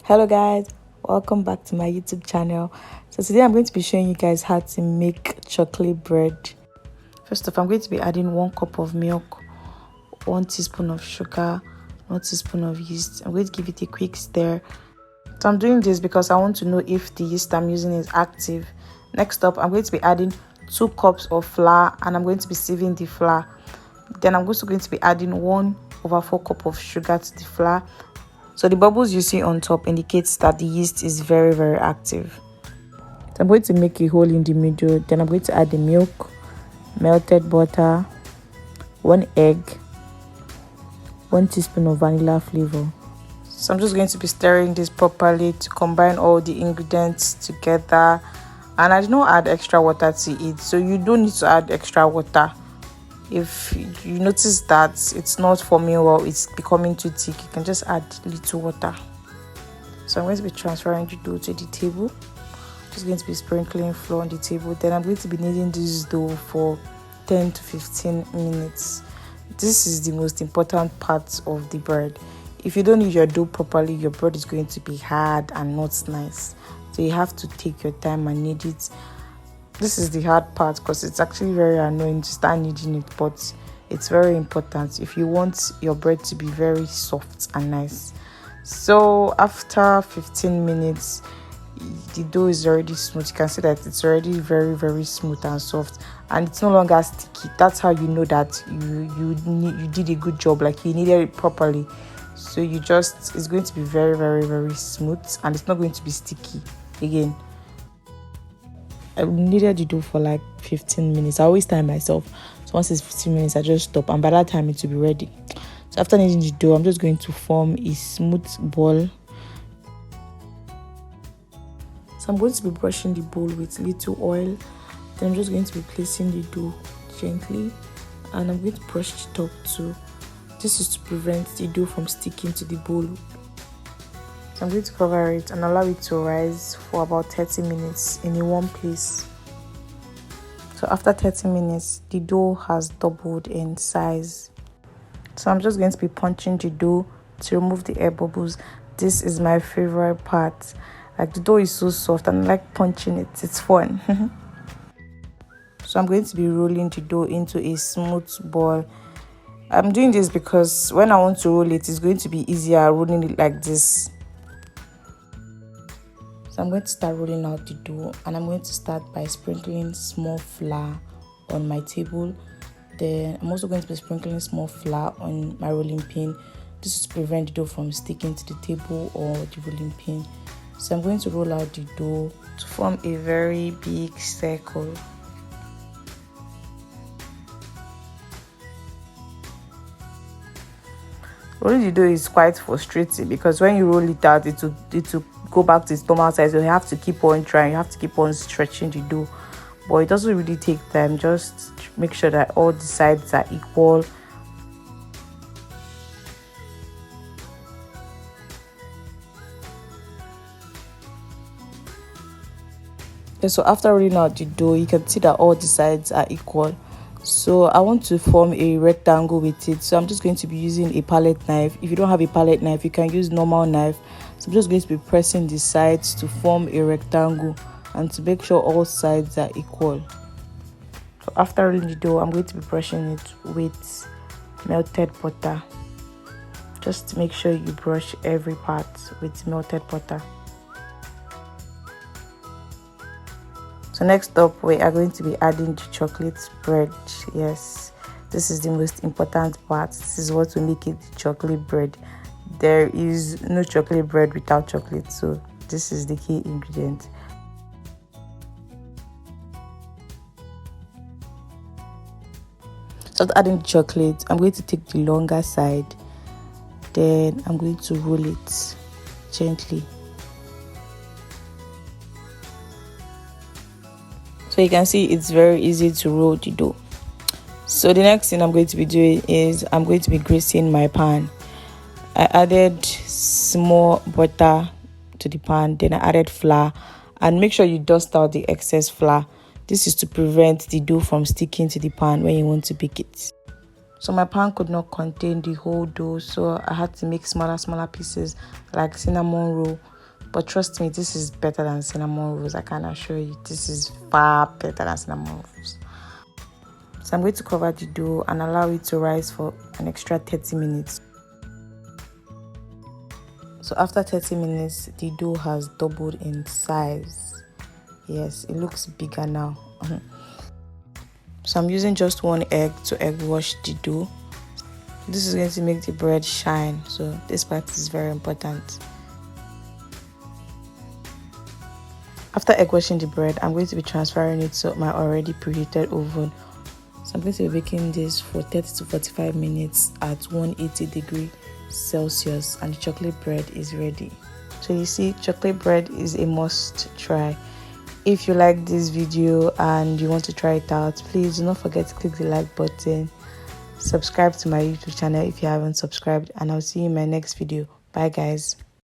Hello guys, welcome back to my YouTube channel. So today I'm going to be showing you guys how to make chocolate bread. First off, I'm going to be adding 1 cup of milk, 1 teaspoon of sugar, 1 teaspoon of yeast. I'm going to give it a quick stir. So I'm doing this because I want to know if the yeast I'm using is active. Next up, I'm going to be adding 2 cups of flour and I'm going to be sieving the flour. Then I'm also going to be adding 1/4 cup of sugar to the flour. So the bubbles you see on top indicates that the yeast is very active. So I'm going to make a hole in the middle. Then I'm going to add the milk, melted butter, 1 egg, 1 teaspoon of vanilla flavor. So I'm just going to be stirring this properly to combine all the ingredients together. And I did not add extra water to it, so you don't need to add extra water. If you notice that it's not forming well, it's becoming too thick, you can just add little water. So I'm going to be transferring the dough to the table. Just going to be sprinkling flour on the table. Then I'm going to be kneading this dough for 10 to 15 minutes. This is the most important part of the bread. If you don't knead your dough properly, your bread is going to be hard and not nice. So you have to take your time and knead it. This is the hard part because it's actually very annoying to start kneading it, but it's very important if you want your bread to be very soft and nice. So after 15 minutes, the dough is already smooth. You can see that it's already very smooth and soft, and it's no longer sticky. That's how you know that you did a good job, like you kneaded it properly. So it's going to be very smooth, and it's not going to be sticky again. I kneaded the dough for like 15 minutes. I always time myself. So once it's 15 minutes, I just stop. And by that time, it will be ready. So after kneading the dough, I'm just going to form a smooth ball. So I'm going to be brushing the bowl with little oil. Then I'm just going to be placing the dough gently. And I'm going to brush the top too. This is to prevent the dough from sticking to the bowl. So I'm going to cover it and allow it to rise for about 30 minutes in a warm place. So after 30 minutes, the dough has doubled in size. So I'm just going to be punching the dough to remove the air bubbles. This is my favorite part. Like, the dough is so soft and I like punching it. It's fun. So I'm going to be rolling the dough into a smooth ball. I'm doing this because when I want to roll it, it's going to be easier rolling it like this. So I'm going to start rolling out the dough, and I'm going to start by sprinkling small flour on my table. Then I'm also going to be sprinkling small flour on my rolling pin. This is to prevent the dough from sticking to the table or the rolling pin. So I'm going to roll out the dough to form a very big circle. Rolling the dough is quite frustrating because when you roll it out, it will go back to its normal size. So you have to keep on trying, you have to keep on stretching the dough. But it doesn't really take time. Just make sure that all the sides are equal. So after rolling out the dough, you can see that all the sides are equal. So I want to form a rectangle with it. So I'm just going to be using a palette knife. If you don't have a palette knife, you can use normal knife. So I'm just going to be pressing the sides to form a rectangle and to make sure all sides are equal. So after rolling the dough, I'm going to be brushing it with melted butter. Just make sure you brush every part with melted butter. So next up, we are going to be adding the chocolate bread. Yes, this is the most important part. This is what will make it chocolate bread. There is no chocolate bread without chocolate, so this is the key ingredient. So after adding the chocolate, I'm going to take the longer side. Then I'm going to roll it gently. So you can see it's very easy to roll the dough. So the next thing I'm going to be doing is I'm going to be greasing my pan. I added small butter to the pan, then I added flour, and make sure you dust out the excess flour. This is to prevent the dough from sticking to the pan when you want to bake it. So my pan could not contain the whole dough, so I had to make smaller pieces like cinnamon roll. But trust me, this is better than cinnamon rolls. I can assure you, this is far better than cinnamon rolls. So I'm going to cover the dough and allow it to rise for an extra 30 minutes. So after 30 minutes, the dough has doubled in size. Yes, it looks bigger now. So I'm using just 1 egg to egg wash the dough. This is going to make the bread shine, so this part is very important. After egg washing the bread, I'm going to be transferring it to my already preheated oven. So I'm going to be baking this for 30 to 45 minutes at 180 Celsius, and the chocolate bread is ready. So you see, chocolate bread is a must try. If you like this video and you want to try it out, please do not forget to click the like button, subscribe to my YouTube channel if you haven't subscribed, and I'll see you in my next video. Bye guys.